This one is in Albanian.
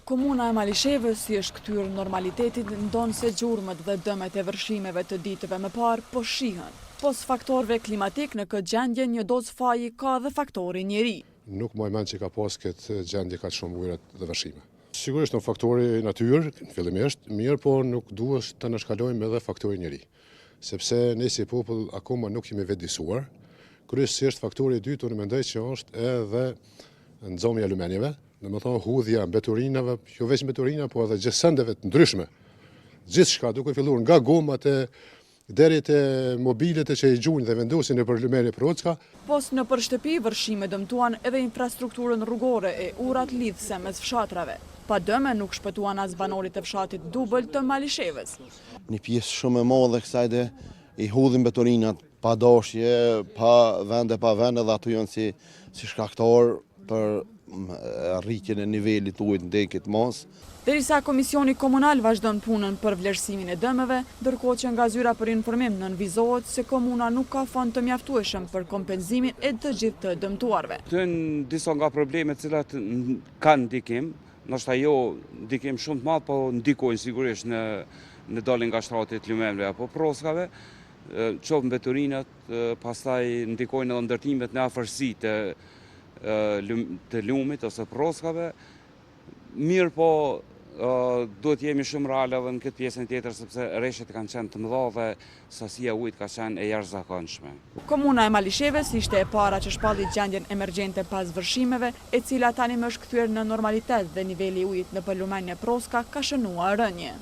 Komuna e Malishevës si është kthyer normalitetit ndonë se gjurmët dhe dëmet e vërshimeve të ditëve më parë po shihen. Pos faktorëve klimatik në këtë gjendje një dozë faji ka dhe faktori njeri. Nuk më mend që ka pas këtë gjendje ka shumë ujërat dhe vërshime. Sigurisht në faktori natyrë, fillimisht, mirë po nuk duhet të nënshkalojmë edhe faktori njeri. Sepse ne si popull akoma nuk jemi vetëdijsuar. Kryesisht faktori i dytë unë mendoj që është edhe nxomja e lumenjeve. Domethënë hudhja mbeturinave, jo vetëm mbeturina, po edhe gjësëndeve të ndryshme. Gjithçka duke filluar nga gomat deri te mobilet që i gjujnë dhe vendosin nëpër lumenje Procka. Pos në shtëpi vërshime dëmtuan edhe infrastrukturën rrugore e urat lidhse mes fshatrave. Pa dëme nuk shpëtuan as banorit e fshatit Dubël të Malishevës. Një pjesë shumë e madhe kësajde i hudhin mbeturinat pa dashje, pa vende dhe ato janë si shkaktar për rritjen e nivelit ujit në dekit mos. Derisa Komisioni Komunal vazhdon punën për vlerësimin e dëmeve, ndërkohë që nga zyra për informim nënvizohet se komuna nuk ka fond të mjaftueshëm për kompenzimin e të gjithë të dëmtuarve. Të janë disa nga problemet cilat kanë ndikim, ndoshta jo ndikim shumë të madh, po ndikojnë sigurisht në daljen nga shtratit lumenjve apo proskave, qoftë mbeturinat, pastaj ndikojnë edhe ndërtimet në afërsi të lumit ose proskave. Mirë po duhet jemi shumë real edhe në këtë pjesën tjetër sepse rreshet kanë qenë të mëdha dhe sasia e ujit ka qenë e jashtëzakonshme. Komuna e Malishevës ishte e para që shpalli gjendjen emergjente pas vërshimeve, e cila tani më është kthyer në normalitet dhe niveli i ujit nëpër lumenjën e Proska ka shënuar rënje.